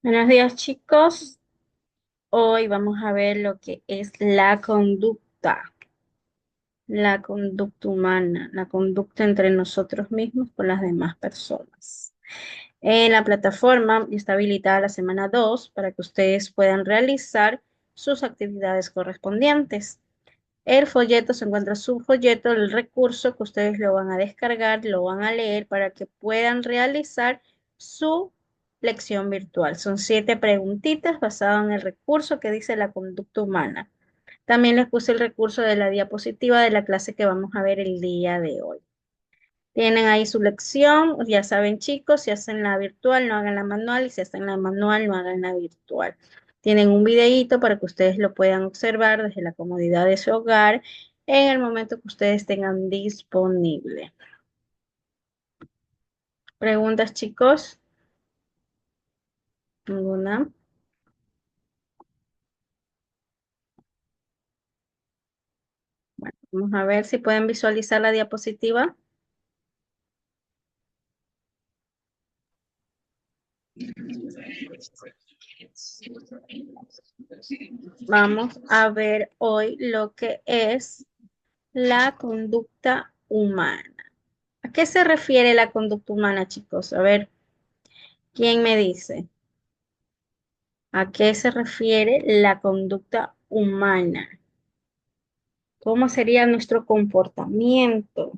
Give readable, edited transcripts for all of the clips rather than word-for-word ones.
Buenos días, chicos. Hoy vamos a ver lo que es la conducta humana, la conducta entre nosotros mismos con las demás personas. En la plataforma está habilitada la semana 2 para que ustedes puedan realizar sus actividades correspondientes. El folleto se encuentra su folleto, el recurso que ustedes lo van a descargar, lo van a leer para que puedan realizar su lección virtual. Son 7 preguntitas basadas en el recurso que dice la conducta humana. También les puse el recurso de la diapositiva de la clase que vamos a ver el día de hoy. Tienen ahí su lección, ya saben chicos, si hacen la virtual no hagan la manual y si hacen la manual no hagan la virtual. Tienen un videíto para que ustedes lo puedan observar desde la comodidad de su hogar en el momento que ustedes tengan disponible. ¿Preguntas chicos? ¿Ninguna? Bueno, vamos a ver si pueden visualizar la diapositiva. Vamos a ver hoy lo que es la conducta humana. ¿A qué se refiere la conducta humana, chicos? A ver, ¿quién me dice? ¿A qué se refiere la conducta humana? ¿Cómo sería nuestro comportamiento?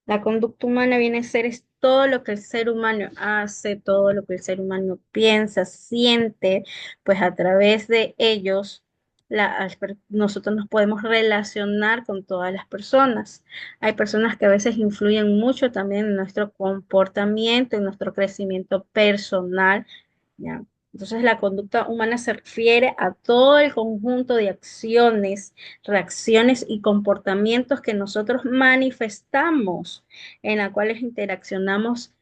La conducta humana viene a ser es todo lo que el ser humano hace, todo lo que el ser humano piensa, siente, pues a través de ellos nosotros nos podemos relacionar con todas las personas. Hay personas que a veces influyen mucho también en nuestro comportamiento, en nuestro crecimiento personal, ¿ya? Entonces, la conducta humana se refiere a todo el conjunto de acciones, reacciones y comportamientos que nosotros manifestamos, en las cuales interaccionamos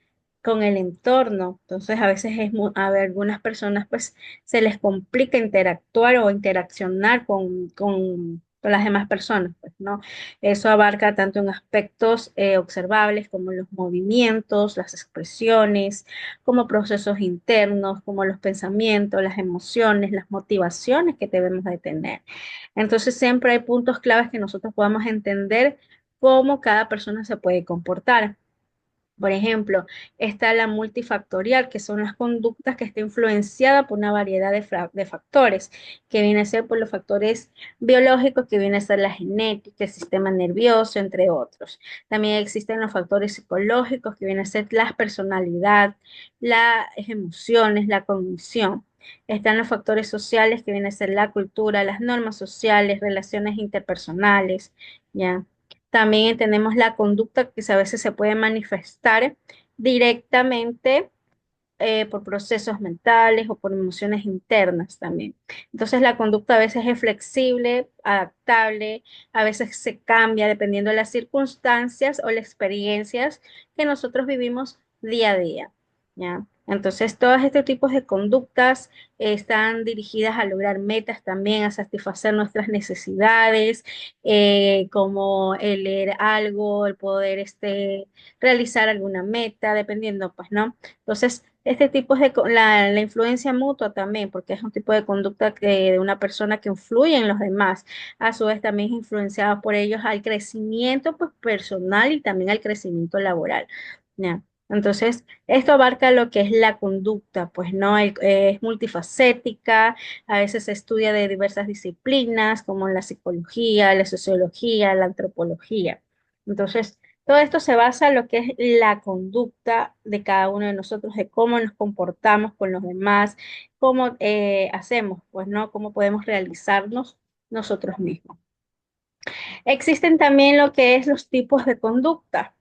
con el entorno. Entonces, a veces a ver, algunas personas pues se les complica interactuar o interaccionar con las demás personas, pues, ¿no? Eso abarca tanto en aspectos observables como los movimientos, las expresiones, como procesos internos, como los pensamientos, las emociones, las motivaciones que debemos de tener. Entonces siempre hay puntos claves que nosotros podamos entender cómo cada persona se puede comportar. Por ejemplo, está la multifactorial, que son las conductas que está influenciada por una variedad de factores, que viene a ser por los factores biológicos, que viene a ser la genética, el sistema nervioso, entre otros. También existen los factores psicológicos, que viene a ser la personalidad, las emociones, la cognición. Están los factores sociales, que viene a ser la cultura, las normas sociales, relaciones interpersonales, ¿ya? También tenemos la conducta que a veces se puede manifestar directamente por procesos mentales o por emociones internas también. Entonces la conducta a veces es flexible, adaptable, a veces se cambia dependiendo de las circunstancias o las experiencias que nosotros vivimos día a día, ¿ya? Entonces, todos estos tipos de conductas están dirigidas a lograr metas también, a satisfacer nuestras necesidades, como el leer algo, el poder realizar alguna meta, dependiendo, pues, ¿no? Entonces, este tipo la influencia mutua también, porque es un tipo de conducta de una persona que influye en los demás, a su vez también es influenciada por ellos al crecimiento pues, personal y también al crecimiento laboral, ¿ya? Entonces, esto abarca lo que es la conducta, pues no es multifacética, a veces se estudia de diversas disciplinas como la psicología, la sociología, la antropología. Entonces, todo esto se basa en lo que es la conducta de cada uno de nosotros, de cómo nos comportamos con los demás, cómo hacemos, pues, ¿no? Cómo podemos realizarnos nosotros mismos. Existen también lo que es los tipos de conducta.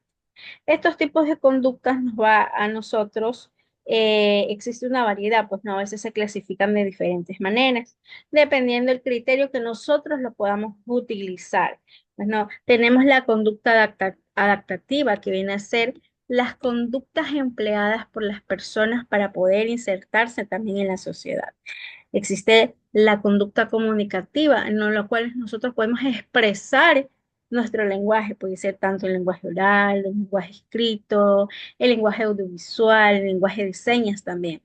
Estos tipos de conductas nos va a nosotros, existe una variedad, pues no, a veces se clasifican de diferentes maneras, dependiendo del criterio que nosotros lo podamos utilizar. Pues no, tenemos la conducta adaptativa, que viene a ser las conductas empleadas por las personas para poder insertarse también en la sociedad. Existe la conducta comunicativa, en la cual nosotros podemos expresar nuestro lenguaje, puede ser tanto el lenguaje oral, el lenguaje escrito, el lenguaje audiovisual, el lenguaje de señas también.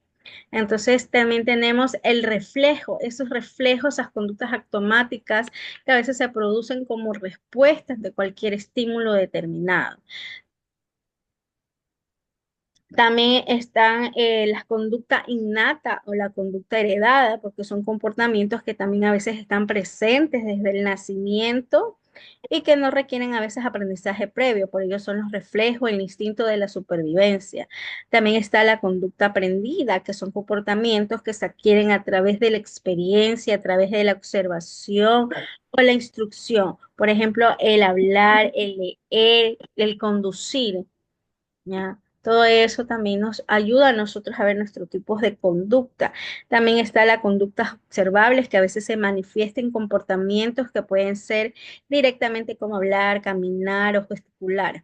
Entonces también tenemos el reflejo, esos reflejos, esas conductas automáticas que a veces se producen como respuestas de cualquier estímulo determinado. También están las conductas innata o la conducta heredada, porque son comportamientos que también a veces están presentes desde el nacimiento y que no requieren a veces aprendizaje previo, por ello son los reflejos, el instinto de la supervivencia. También está la conducta aprendida, que son comportamientos que se adquieren a través de la experiencia, a través de la observación o la instrucción. Por ejemplo, el hablar, el leer, el conducir. ¿Ya? Todo eso también nos ayuda a nosotros a ver nuestros tipos de conducta. También está la conducta observables que a veces se manifiesta en comportamientos que pueden ser directamente como hablar, caminar o gesticular.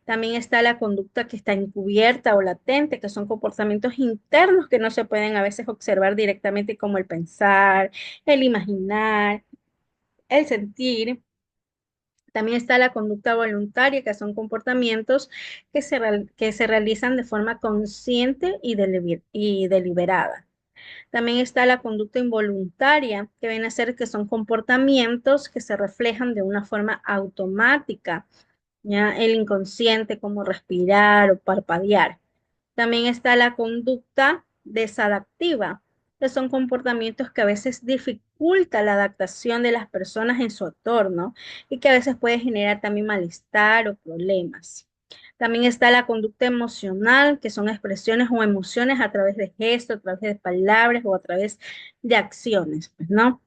También está la conducta que está encubierta o latente, que son comportamientos internos que no se pueden a veces observar directamente como el pensar, el imaginar, el sentir. También está la conducta voluntaria, que son comportamientos que se realizan de forma consciente y deliberada. También está la conducta involuntaria, que viene a ser que son comportamientos que se reflejan de una forma automática, ya el inconsciente como respirar o parpadear. También está la conducta desadaptiva, que son comportamientos que a veces dificulta la adaptación de las personas en su entorno y que a veces puede generar también malestar o problemas. También está la conducta emocional, que son expresiones o emociones a través de gestos, a través de palabras o a través de acciones, pues, ¿no?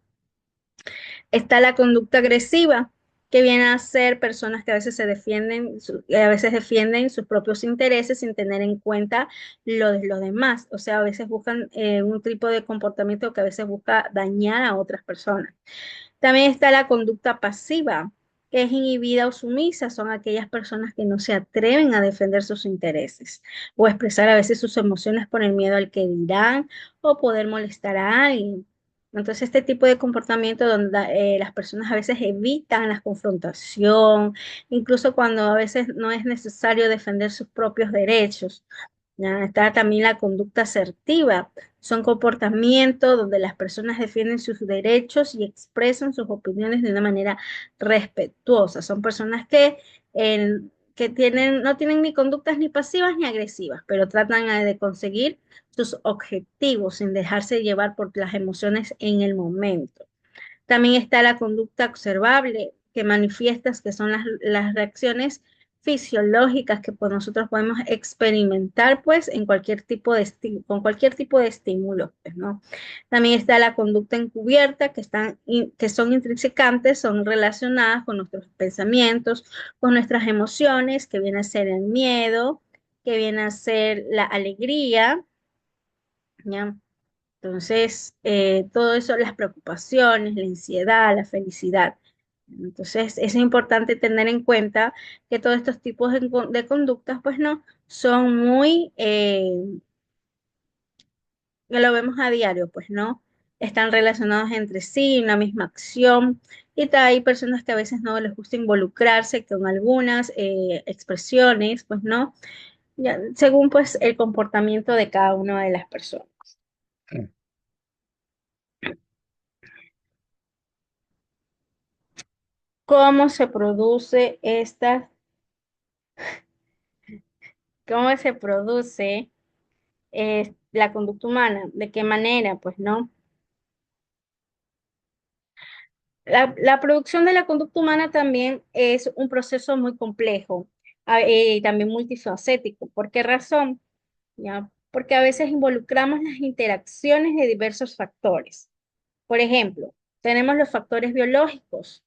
Está la conducta agresiva, que viene a ser personas que a veces se defienden, a veces defienden sus propios intereses sin tener en cuenta lo de los demás. O sea, a veces buscan un tipo de comportamiento que a veces busca dañar a otras personas. También está la conducta pasiva, que es inhibida o sumisa. Son aquellas personas que no se atreven a defender sus intereses o expresar a veces sus emociones por el miedo al que dirán o poder molestar a alguien. Entonces, este tipo de comportamiento donde las personas a veces evitan la confrontación, incluso cuando a veces no es necesario defender sus propios derechos. Ya está también la conducta asertiva. Son comportamientos donde las personas defienden sus derechos y expresan sus opiniones de una manera respetuosa. Son personas que no tienen ni conductas ni pasivas ni agresivas, pero tratan de conseguir sus objetivos sin dejarse llevar por las emociones en el momento. También está la conducta observable, que manifiestas que son las reacciones fisiológicas que pues, nosotros podemos experimentar pues en cualquier tipo de con cualquier tipo de estímulo, pues, ¿no? También está la conducta encubierta, que son intrinsecantes, son relacionadas con nuestros pensamientos, con nuestras emociones, que viene a ser el miedo, que viene a ser la alegría, ¿ya? Entonces, todo eso, las preocupaciones, la ansiedad, la felicidad. Entonces, es importante tener en cuenta que todos estos tipos de conductas, pues no, son muy, que lo vemos a diario, pues no, están relacionados entre sí, una misma acción. Hay personas que a veces no les gusta involucrarse con algunas expresiones, pues no, ya, según pues el comportamiento de cada una de las personas. ¿Cómo se produce cómo se produce la conducta humana? ¿De qué manera? Pues no. La producción de la conducta humana también es un proceso muy complejo y también multifacético. ¿Por qué razón? ¿Ya? Porque a veces involucramos las interacciones de diversos factores. Por ejemplo, tenemos los factores biológicos,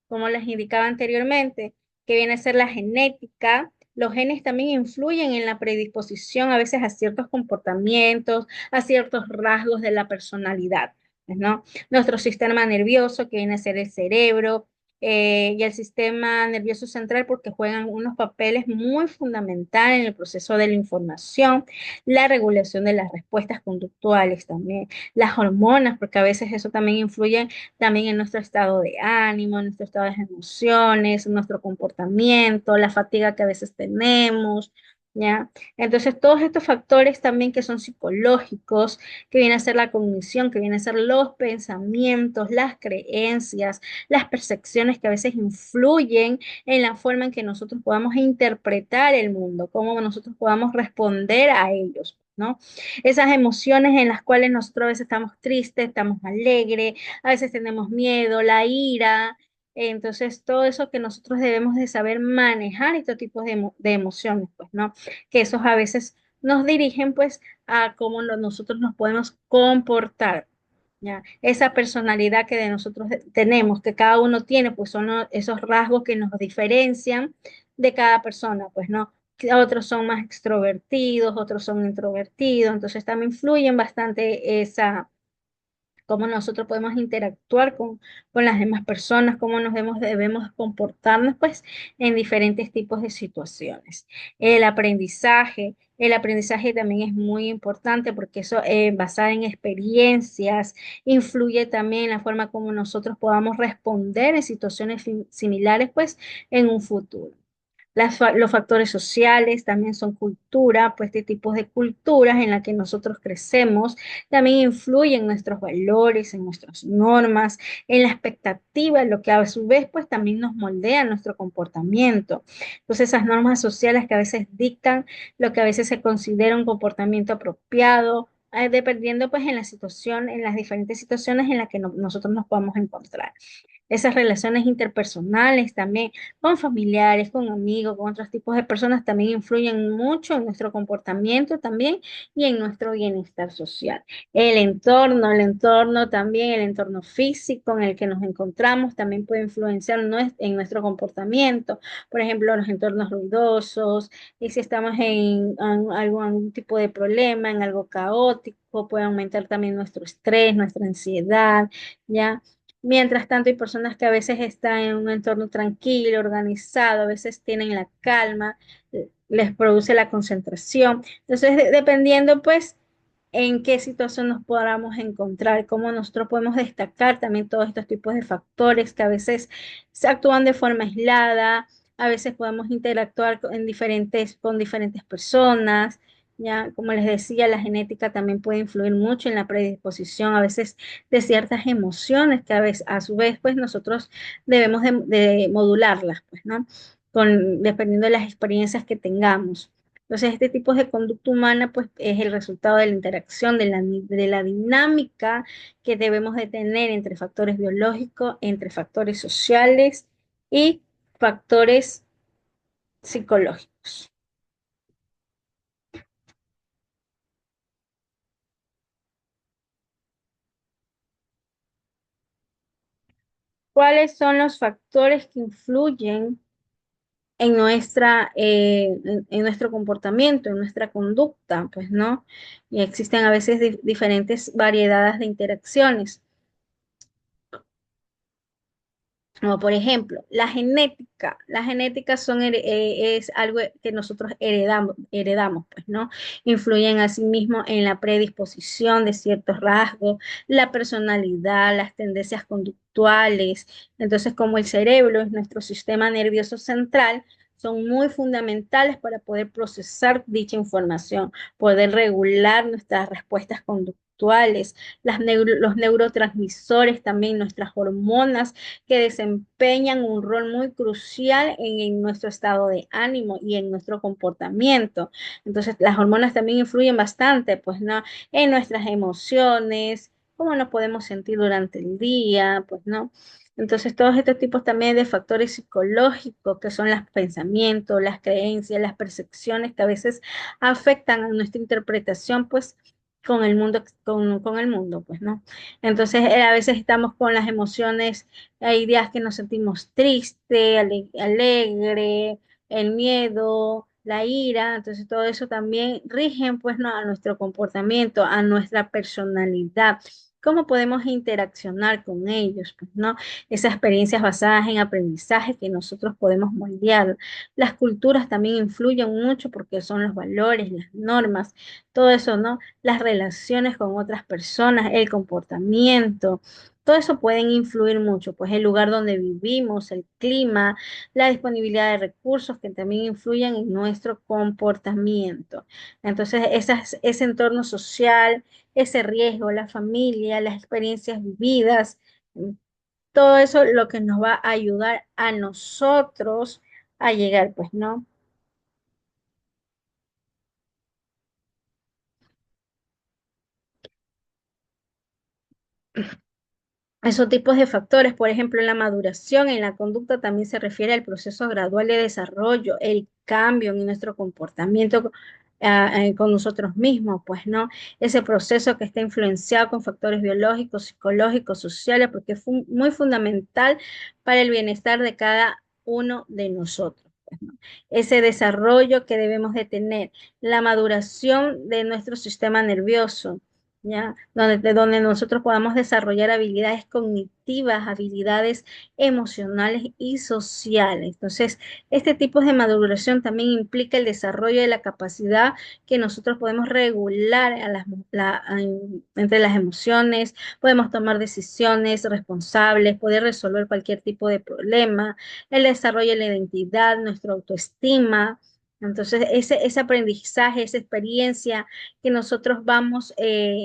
como les indicaba anteriormente, que viene a ser la genética. Los genes también influyen en la predisposición a veces a ciertos comportamientos, a ciertos rasgos de la personalidad, ¿no? Nuestro sistema nervioso, que viene a ser el cerebro, y el sistema nervioso central, porque juegan unos papeles muy fundamentales en el proceso de la información, la regulación de las respuestas conductuales también, las hormonas, porque a veces eso también influye también en nuestro estado de ánimo, en nuestro estado de emociones, en nuestro comportamiento, la fatiga que a veces tenemos, ¿ya? Entonces, todos estos factores también que son psicológicos, que viene a ser la cognición, que viene a ser los pensamientos, las creencias, las percepciones que a veces influyen en la forma en que nosotros podamos interpretar el mundo, cómo nosotros podamos responder a ellos, ¿no? Esas emociones en las cuales nosotros a veces estamos tristes, estamos alegres, a veces tenemos miedo, la ira. Entonces, todo eso que nosotros debemos de saber manejar estos tipos de emociones, pues, ¿no? Que esos a veces nos dirigen, pues, a cómo nosotros nos podemos comportar. ¿Ya? Esa personalidad que de nosotros tenemos, que cada uno tiene, pues son esos rasgos que nos diferencian de cada persona, pues no. Que otros son más extrovertidos, otros son introvertidos, entonces también influyen bastante esa, cómo nosotros podemos interactuar con las demás personas, cómo debemos comportarnos, pues, en diferentes tipos de situaciones. El aprendizaje también es muy importante porque eso, basado en experiencias, influye también en la forma como nosotros podamos responder en situaciones similares, pues, en un futuro. Los factores sociales también son cultura, pues este tipo de culturas en la que nosotros crecemos también influyen en nuestros valores, en nuestras normas, en la expectativa, lo que a su vez pues también nos moldea nuestro comportamiento. Entonces esas normas sociales que a veces dictan lo que a veces se considera un comportamiento apropiado, dependiendo pues en la situación, en las diferentes situaciones en las que nosotros nos podamos encontrar. Esas relaciones interpersonales también con familiares, con amigos, con otros tipos de personas también influyen mucho en nuestro comportamiento también y en nuestro bienestar social. El entorno también, el entorno físico en el que nos encontramos también puede influenciar en nuestro comportamiento. Por ejemplo, los entornos ruidosos, y si estamos en algún tipo de problema, en algo caótico, puede aumentar también nuestro estrés, nuestra ansiedad, ¿ya? Mientras tanto, hay personas que a veces están en un entorno tranquilo, organizado, a veces tienen la calma, les produce la concentración. Entonces, dependiendo, pues, en qué situación nos podamos encontrar, cómo nosotros podemos destacar también todos estos tipos de factores que a veces se actúan de forma aislada, a veces podemos interactuar con diferentes personas. Ya, como les decía, la genética también puede influir mucho en la predisposición a veces de ciertas emociones que a veces, a su vez, pues nosotros debemos de modularlas, pues, ¿no? Dependiendo de las experiencias que tengamos. Entonces, este tipo de conducta humana, pues, es el resultado de la interacción, de la dinámica que debemos de tener entre factores biológicos, entre factores sociales y factores psicológicos. ¿Cuáles son los factores que influyen en nuestro comportamiento, en nuestra conducta? Pues no, y existen a veces diferentes variedades de interacciones. Como por ejemplo, la genética es algo que nosotros heredamos, pues, ¿no? Influyen asimismo en la predisposición de ciertos rasgos, la personalidad, las tendencias conductuales. Entonces, como el cerebro es nuestro sistema nervioso central, son muy fundamentales para poder procesar dicha información, poder regular nuestras respuestas conductuales, los neurotransmisores también, nuestras hormonas que desempeñan un rol muy crucial en nuestro estado de ánimo y en nuestro comportamiento. Entonces, las hormonas también influyen bastante, pues, ¿no? En nuestras emociones, cómo nos podemos sentir durante el día, pues, ¿no? Entonces, todos estos tipos también de factores psicológicos, que son los pensamientos, las creencias, las percepciones, que a veces afectan a nuestra interpretación, pues, con el mundo, pues, ¿no? Entonces, a veces estamos con las emociones, hay días que nos sentimos triste, alegre, el miedo, la ira, entonces todo eso también rigen pues no, a nuestro comportamiento, a nuestra personalidad. ¿Cómo podemos interaccionar con ellos? Pues no, esas experiencias basadas en aprendizaje que nosotros podemos moldear. Las culturas también influyen mucho porque son los valores, las normas, todo eso, ¿no? Las relaciones con otras personas, el comportamiento. todo eso pueden influir mucho, pues el lugar donde vivimos, el clima, la disponibilidad de recursos que también influyen en nuestro comportamiento. Entonces, ese entorno social, ese riesgo, la familia, las experiencias vividas, todo eso lo que nos va a ayudar a nosotros a llegar, pues, ¿no? Esos tipos de factores, por ejemplo, la maduración en la conducta también se refiere al proceso gradual de desarrollo, el cambio en nuestro comportamiento con nosotros mismos, pues no, ese proceso que está influenciado con factores biológicos, psicológicos, sociales, porque es muy fundamental para el bienestar de cada uno de nosotros, pues, ¿no? Ese desarrollo que debemos de tener, la maduración de nuestro sistema nervioso. ¿Ya? Donde nosotros podamos desarrollar habilidades cognitivas, habilidades emocionales y sociales. Entonces, este tipo de maduración también implica el desarrollo de la capacidad que nosotros podemos regular entre las emociones, podemos tomar decisiones responsables, poder resolver cualquier tipo de problema, el desarrollo de la identidad, nuestra autoestima. Entonces, ese aprendizaje, esa experiencia que nosotros vamos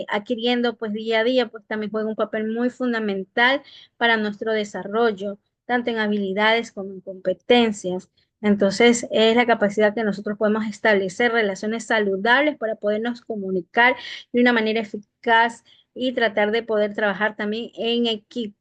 adquiriendo pues día a día, pues también juega un papel muy fundamental para nuestro desarrollo, tanto en habilidades como en competencias. Entonces, es la capacidad que nosotros podemos establecer relaciones saludables para podernos comunicar de una manera eficaz y tratar de poder trabajar también en equipo.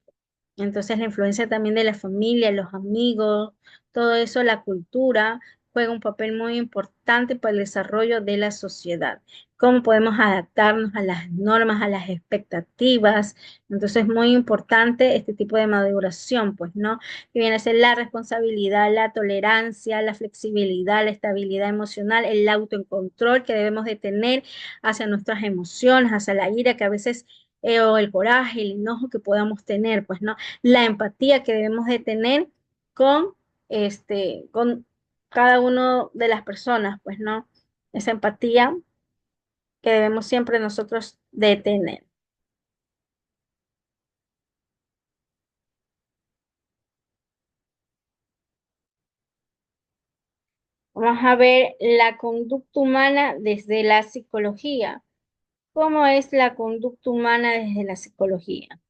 Entonces, la influencia también de la familia, los amigos, todo eso, la cultura, juega un papel muy importante para el desarrollo de la sociedad. Cómo podemos adaptarnos a las normas, a las expectativas. Entonces, es muy importante este tipo de maduración, pues, ¿no? Que viene a ser la responsabilidad, la tolerancia, la flexibilidad, la estabilidad emocional, el autocontrol que debemos de tener hacia nuestras emociones, hacia la ira que a veces o el coraje, el enojo que podamos tener, pues no, la empatía que debemos de tener con con cada uno de las personas, pues no, esa empatía que debemos siempre nosotros de tener. Vamos a ver la conducta humana desde la psicología. ¿Cómo es la conducta humana desde la psicología?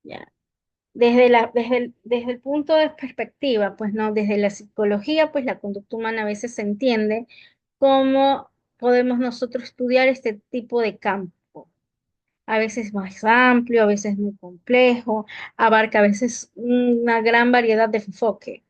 Ya. Desde el punto de perspectiva, pues no, desde la psicología, pues la conducta humana a veces se entiende cómo podemos nosotros estudiar este tipo de campo. A veces más amplio, a veces muy complejo, abarca a veces una gran variedad de enfoque.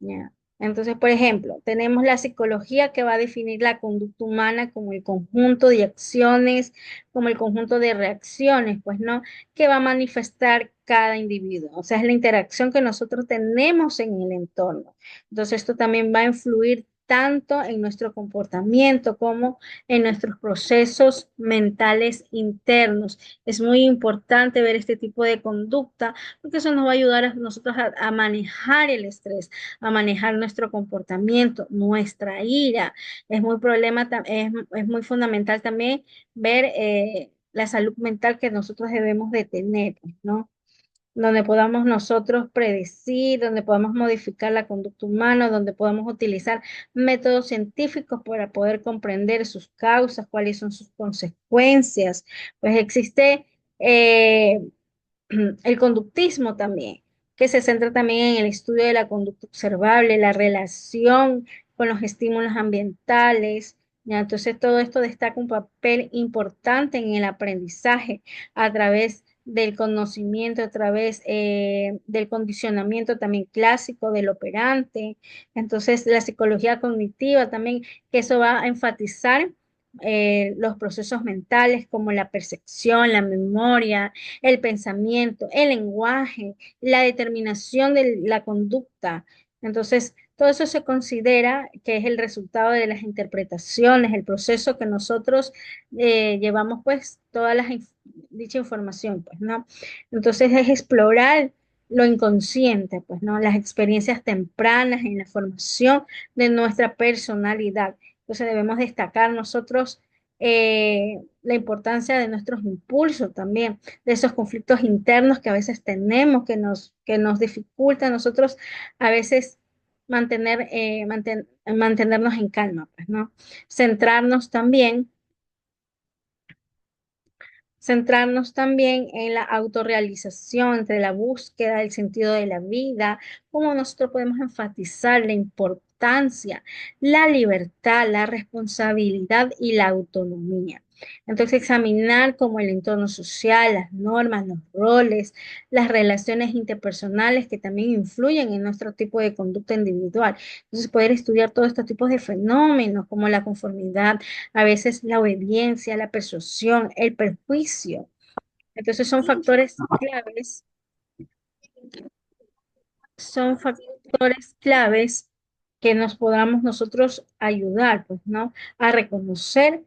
¿Ya? Entonces, por ejemplo, tenemos la psicología que va a definir la conducta humana como el conjunto de acciones, como el conjunto de reacciones, pues no, que va a manifestar cada individuo. O sea, es la interacción que nosotros tenemos en el entorno. Entonces, esto también va a influir tanto en nuestro comportamiento como en nuestros procesos mentales internos. Es muy importante ver este tipo de conducta porque eso nos va a ayudar a nosotros a manejar el estrés, a manejar nuestro comportamiento, nuestra ira. Es muy fundamental también ver la salud mental que nosotros debemos de tener, pues, ¿no? Donde podamos nosotros predecir, donde podamos modificar la conducta humana, donde podamos utilizar métodos científicos para poder comprender sus causas, cuáles son sus consecuencias. Pues existe el conductismo también, que se centra también en el estudio de la conducta observable, la relación con los estímulos ambientales. ¿Ya? Entonces, todo esto destaca un papel importante en el aprendizaje a través del conocimiento, a través del condicionamiento también clásico del operante. Entonces, la psicología cognitiva también, que eso va a enfatizar los procesos mentales como la percepción, la memoria, el pensamiento, el lenguaje, la determinación de la conducta. Entonces, todo eso se considera que es el resultado de las interpretaciones, el proceso que nosotros llevamos, pues, dicha información, pues, ¿no? Entonces, es explorar lo inconsciente, pues, ¿no? Las experiencias tempranas en la formación de nuestra personalidad. Entonces, debemos destacar nosotros la importancia de nuestros impulsos también, de esos conflictos internos que a veces tenemos, que nos dificulta a nosotros a veces mantenernos en calma, pues, ¿no? Centrarnos también Centrarnos también en la autorrealización, entre la búsqueda del sentido de la vida, cómo nosotros podemos enfatizar la importancia, la libertad, la responsabilidad y la autonomía. Entonces, examinar como el entorno social, las normas, los roles, las relaciones interpersonales que también influyen en nuestro tipo de conducta individual. Entonces, poder estudiar todos estos tipos de fenómenos como la conformidad, a veces la obediencia, la persuasión, el perjuicio. Entonces son factores claves que nos podamos nosotros ayudar, pues, ¿no? A reconocer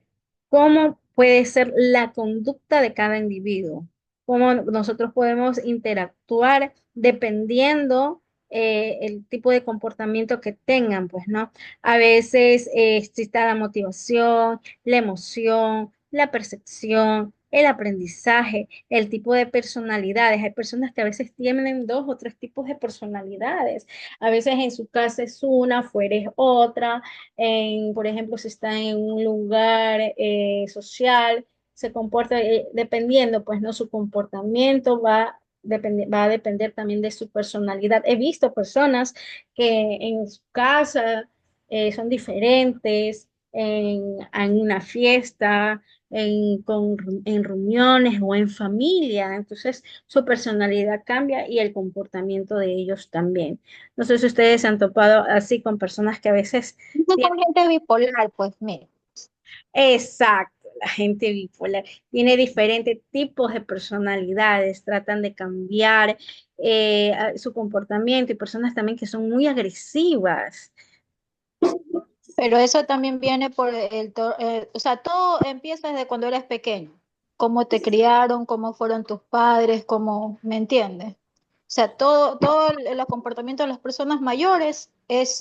cómo puede ser la conducta de cada individuo, cómo nosotros podemos interactuar dependiendo el tipo de comportamiento que tengan, pues, ¿no? A veces existe la motivación, la emoción, la percepción, el aprendizaje, el tipo de personalidades. Hay personas que a veces tienen dos o tres tipos de personalidades. A veces en su casa es una, afuera es otra. Por ejemplo, si está en un lugar social, se comporta dependiendo, pues no, su comportamiento va a depender también de su personalidad. He visto personas que en su casa son diferentes, en una fiesta en reuniones o en familia. Entonces, su personalidad cambia y el comportamiento de ellos también. No sé si ustedes se han topado así con personas que a veces No tienen, con gente bipolar, pues mira. exacto, la gente bipolar tiene diferentes tipos de personalidades, tratan de cambiar su comportamiento y personas también que son muy agresivas. Pero eso también viene por o sea, todo empieza desde cuando eres pequeño. Cómo te criaron, cómo fueron tus padres, cómo, ¿me entiendes? O sea, todo el comportamiento de las personas mayores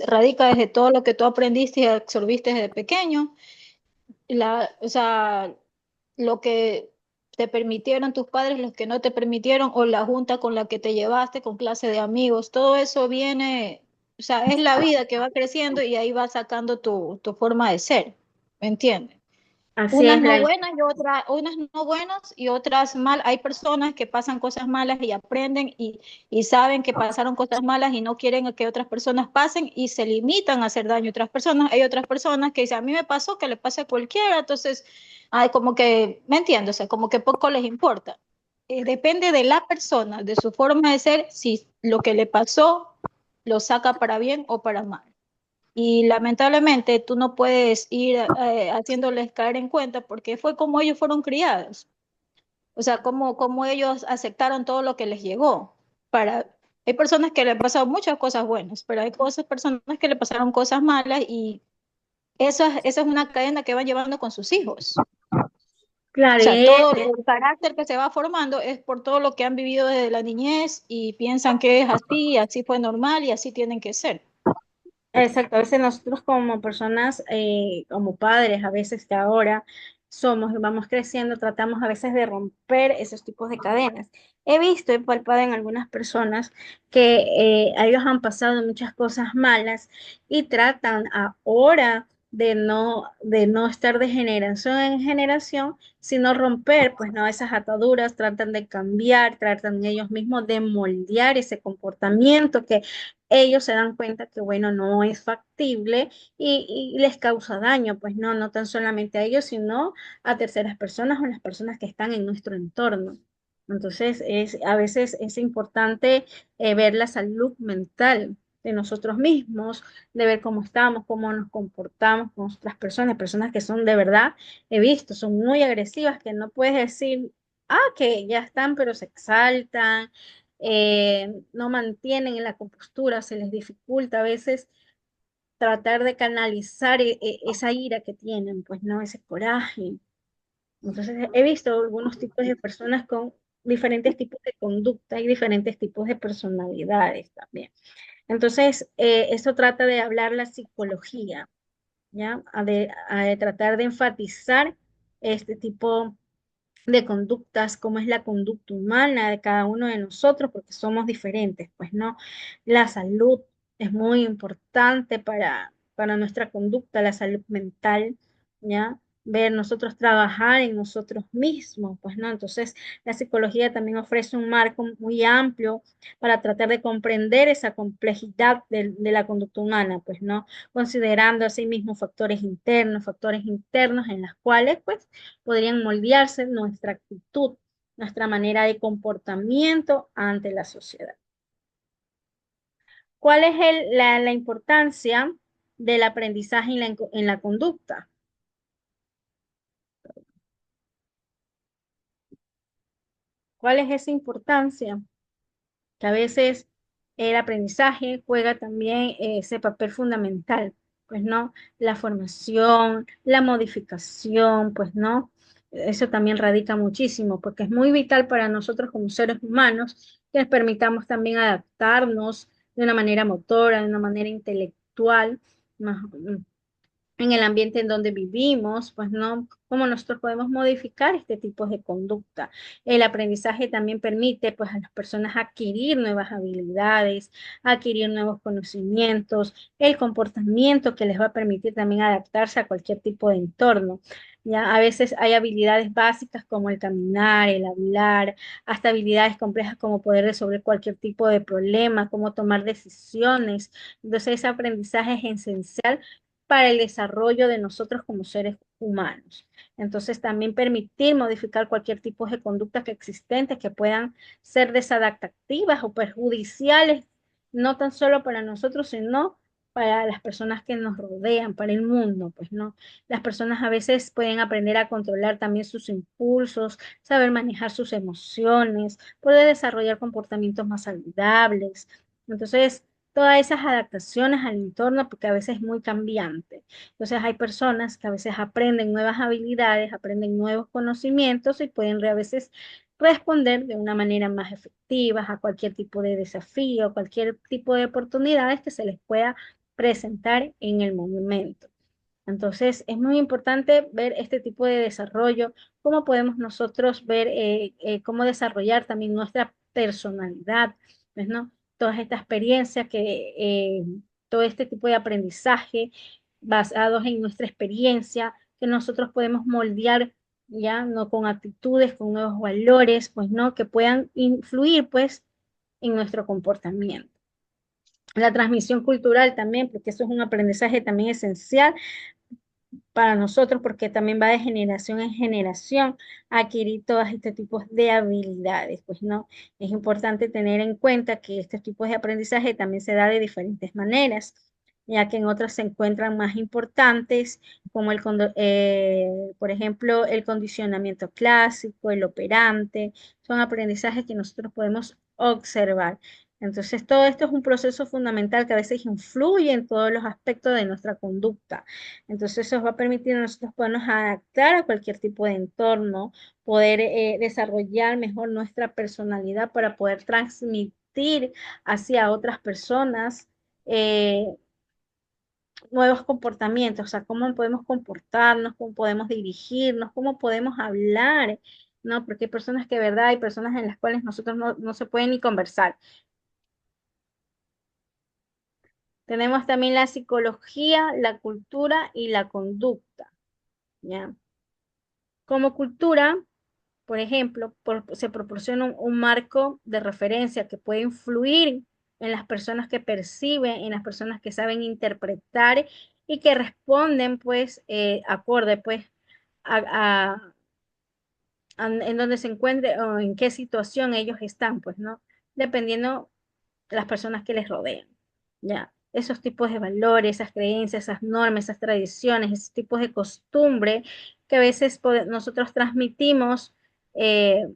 radica desde todo lo que tú aprendiste y absorbiste desde pequeño. O sea, lo que te permitieron tus padres, los que no te permitieron, o la junta con la que te llevaste, con clase de amigos, todo eso viene, o sea, es la vida que va creciendo y ahí va sacando tu forma de ser, ¿me entiendes? Así es, Unas no buenas y otras mal. Hay personas que pasan cosas malas y aprenden y saben que pasaron cosas malas y no quieren que otras personas pasen y se limitan a hacer daño a otras personas. Hay otras personas que dicen, a mí me pasó, que le pase a cualquiera, entonces, ay, como que, ¿me entiendes? O sea, como que poco les importa. Depende de la persona, de su forma de ser, si lo que le pasó lo saca para bien o para mal. Y lamentablemente tú no puedes ir haciéndoles caer en cuenta porque fue como ellos fueron criados. O sea, como ellos aceptaron todo lo que les llegó. Hay personas que le han pasado muchas cosas buenas, pero hay personas que le pasaron cosas malas y esa es una cadena que van llevando con sus hijos. O claro, sea, todo el carácter que se va formando es por todo lo que han vivido desde la niñez y piensan que es así, y así fue normal y así tienen que ser. exacto, a veces nosotros como personas, como padres, a veces que ahora somos y vamos creciendo, tratamos a veces de romper esos tipos de cadenas. He visto y palpado en algunas personas que a ellos han pasado muchas cosas malas y tratan ahora de no estar de generación en generación, sino romper, pues no, esas ataduras, tratan de cambiar, tratan ellos mismos de moldear ese comportamiento que ellos se dan cuenta que, bueno, no es factible y les causa daño, pues no, no tan solamente a ellos, sino a terceras personas o las personas que están en nuestro entorno. Entonces, a veces es importante ver la salud mental de nosotros mismos, de ver cómo estamos, cómo nos comportamos con otras personas que son de verdad, he visto, son muy agresivas, que no puedes decir, que ya están, pero se exaltan, no mantienen la compostura, se les dificulta a veces tratar de canalizar esa ira que tienen, pues no, ese coraje. Entonces he visto algunos tipos de personas con diferentes tipos de conducta y diferentes tipos de personalidades también. Entonces, esto trata de hablar la psicología, ¿ya? A de tratar de enfatizar este tipo de conductas, cómo es la conducta humana de cada uno de nosotros, porque somos diferentes, pues no. La salud es muy importante para nuestra conducta, la salud mental, ¿ya? Ver nosotros trabajar en nosotros mismos, pues no. Entonces, la psicología también ofrece un marco muy amplio para tratar de comprender esa complejidad de la conducta humana, pues no, considerando asimismo factores internos en las cuales, pues, podrían moldearse nuestra actitud, nuestra manera de comportamiento ante la sociedad. ¿Cuál es la importancia del aprendizaje en la conducta? ¿Cuál es esa importancia? Que a veces el aprendizaje juega también ese papel fundamental, pues no, la formación, la modificación, pues no, eso también radica muchísimo, porque es muy vital para nosotros como seres humanos que les permitamos también adaptarnos de una manera motora, de una manera intelectual, más, en el ambiente en donde vivimos, pues no, cómo nosotros podemos modificar este tipo de conducta. El aprendizaje también permite pues a las personas adquirir nuevas habilidades, adquirir nuevos conocimientos, el comportamiento que les va a permitir también adaptarse a cualquier tipo de entorno. Ya a veces hay habilidades básicas como el caminar, el hablar, hasta habilidades complejas como poder resolver cualquier tipo de problema, cómo tomar decisiones. Entonces, ese aprendizaje es esencial para el desarrollo de nosotros como seres humanos. Entonces, también permitir modificar cualquier tipo de conductas existentes que puedan ser desadaptativas o perjudiciales, no tan solo para nosotros, sino para las personas que nos rodean, para el mundo, pues no. Las personas a veces pueden aprender a controlar también sus impulsos, saber manejar sus emociones, poder desarrollar comportamientos más saludables. Entonces, todas esas adaptaciones al entorno, porque a veces es muy cambiante. Entonces hay personas que a veces aprenden nuevas habilidades, aprenden nuevos conocimientos y pueden a veces responder de una manera más efectiva a cualquier tipo de desafío, cualquier tipo de oportunidades que se les pueda presentar en el momento. Entonces, es muy importante ver este tipo de desarrollo, cómo podemos nosotros ver cómo desarrollar también nuestra personalidad, pues, ¿no? Toda esta experiencia todo este tipo de aprendizaje basados en nuestra experiencia, que nosotros podemos moldear ya, ¿no? Con actitudes, con nuevos valores, pues, ¿no? Que puedan influir, pues, en nuestro comportamiento. La transmisión cultural también, porque eso es un aprendizaje también esencial para nosotros porque también va de generación en generación a adquirir todos estos tipos de habilidades, pues no, es importante tener en cuenta que estos tipos de aprendizaje también se da de diferentes maneras, ya que en otras se encuentran más importantes, como por ejemplo, el condicionamiento clásico, el operante, son aprendizajes que nosotros podemos observar. Entonces, todo esto es un proceso fundamental que a veces influye en todos los aspectos de nuestra conducta. Entonces, eso va a permitir a nosotros podernos adaptar a cualquier tipo de entorno, poder desarrollar mejor nuestra personalidad para poder transmitir hacia otras personas eh, nuevos comportamientos, o sea, cómo podemos comportarnos, cómo podemos dirigirnos, cómo podemos hablar, ¿no? Porque hay personas que, verdad, hay personas en las cuales nosotros no se pueden ni conversar. Tenemos también la psicología, la cultura y la conducta, ¿ya? Como cultura, por ejemplo, se proporciona un marco de referencia que puede influir en las personas que perciben, en las personas que saben interpretar y que responden, pues, acorde, pues, a, a- en donde se encuentre o en qué situación ellos están, pues, ¿no? Dependiendo de las personas que les rodean, ¿ya? Esos tipos de valores, esas creencias, esas normas, esas tradiciones, esos tipos de costumbre que a veces nosotros transmitimos eh,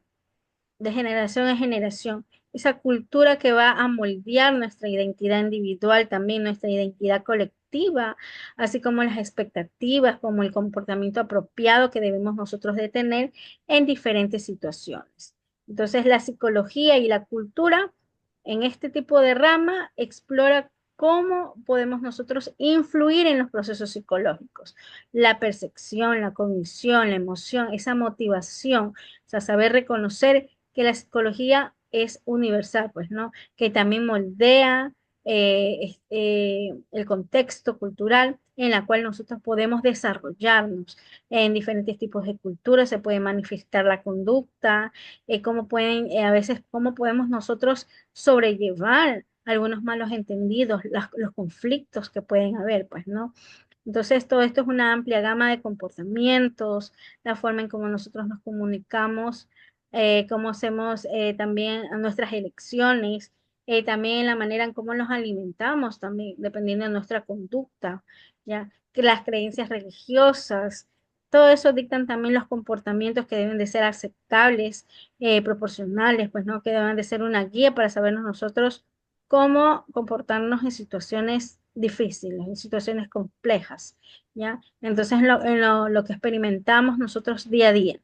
de generación en generación. Esa cultura que va a moldear nuestra identidad individual, también nuestra identidad colectiva, así como las expectativas, como el comportamiento apropiado que debemos nosotros de tener en diferentes situaciones. Entonces, la psicología y la cultura en este tipo de rama explora cómo podemos nosotros influir en los procesos psicológicos. La percepción, la cognición, la emoción, esa motivación, o sea, saber reconocer que la psicología es universal, pues, ¿no? Que también moldea el contexto cultural en la cual nosotros podemos desarrollarnos en diferentes tipos de culturas, se puede manifestar la conducta, cómo pueden, a veces, cómo podemos nosotros sobrellevar algunos malos entendidos, los conflictos que pueden haber, pues, ¿no? Entonces, todo esto es una amplia gama de comportamientos, la forma en cómo nosotros nos comunicamos, cómo hacemos también nuestras elecciones, también la manera en cómo nos alimentamos, también dependiendo de nuestra conducta, ¿ya? Que las creencias religiosas, todo eso dictan también los comportamientos que deben de ser aceptables, proporcionales, pues, ¿no? Que deben de ser una guía para sabernos nosotros cómo comportarnos en situaciones difíciles, en situaciones complejas, ¿ya? Entonces, lo que experimentamos nosotros día a día.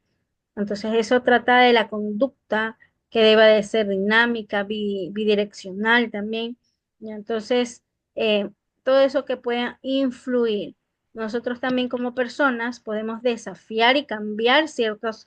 Entonces, eso trata de la conducta que debe de ser dinámica, bidireccional también, ¿ya? Entonces, eh, todo eso que pueda influir. Nosotros también como personas podemos desafiar y cambiar ciertas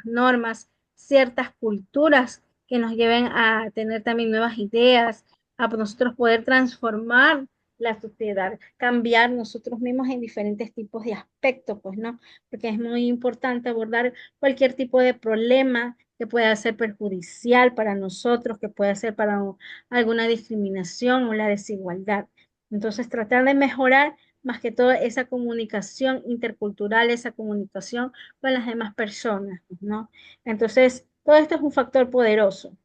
normas, ciertas culturas que nos lleven a tener también nuevas ideas, a nosotros poder transformar la sociedad, cambiar nosotros mismos en diferentes tipos de aspectos, pues, ¿no? Porque es muy importante abordar cualquier tipo de problema que pueda ser perjudicial para nosotros, que pueda ser para alguna discriminación o la desigualdad. Entonces, tratar de mejorar más que todo esa comunicación intercultural, esa comunicación con las demás personas, ¿no? Entonces, todo esto es un factor poderoso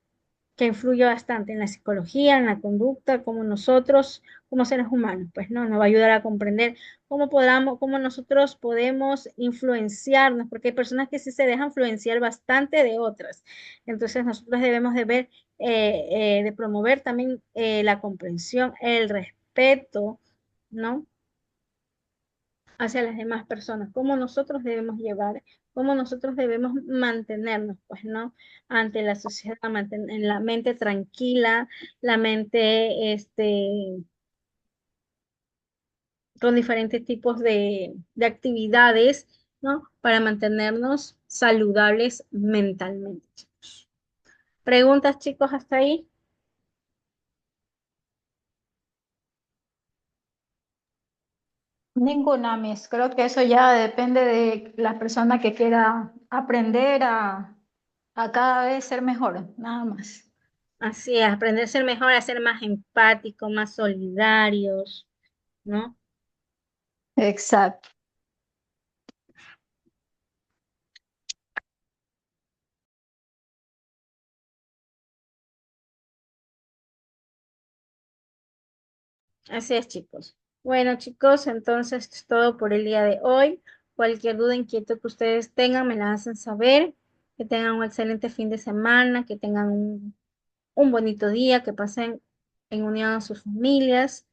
que influye bastante en la psicología, en la conducta, como nosotros, como seres humanos, pues, ¿no? Nos va a ayudar a comprender cómo nosotros podemos influenciarnos, porque hay personas que sí se dejan influenciar bastante de otras. Entonces, nosotros debemos de ver, de promover también la comprensión, el respeto, ¿no? Hacia las demás personas, cómo nosotros debemos llevar, cómo nosotros debemos mantenernos, pues, ¿no? Ante la sociedad, mantener la mente tranquila, la mente, con diferentes tipos de actividades, ¿no? Para mantenernos saludables mentalmente, chicos. ¿Preguntas, chicos, hasta ahí? Ninguna, Miss. Creo que eso ya depende de la persona que quiera aprender a cada vez ser mejor, nada más. Así es, aprender a ser mejor, a ser más empáticos, más solidarios, ¿no? Exacto. Así es, chicos. Bueno, chicos, entonces es todo por el día de hoy. Cualquier duda, inquietud que ustedes tengan, me la hacen saber. Que tengan un excelente fin de semana, que tengan un bonito día, que pasen en unión a sus familias.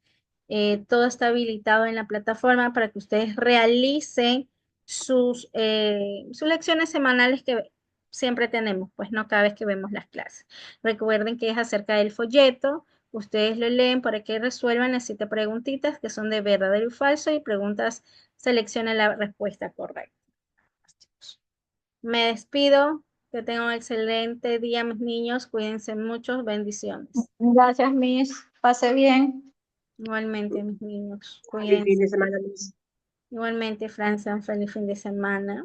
Todo está habilitado en la plataforma para que ustedes realicen sus lecciones semanales que siempre tenemos, pues no cada vez que vemos las clases. Recuerden que es acerca del folleto. Ustedes lo leen para que resuelvan las 7 preguntitas que son de verdadero y falso y preguntas, seleccionen la respuesta correcta. Me despido. Que tengan un excelente día, mis niños. Cuídense mucho. Bendiciones. Gracias, Miss. Pase bien. Igualmente, mis niños. Feliz fin Cuídense. de semana, Miss. Igualmente, Francia, un feliz fin de semana.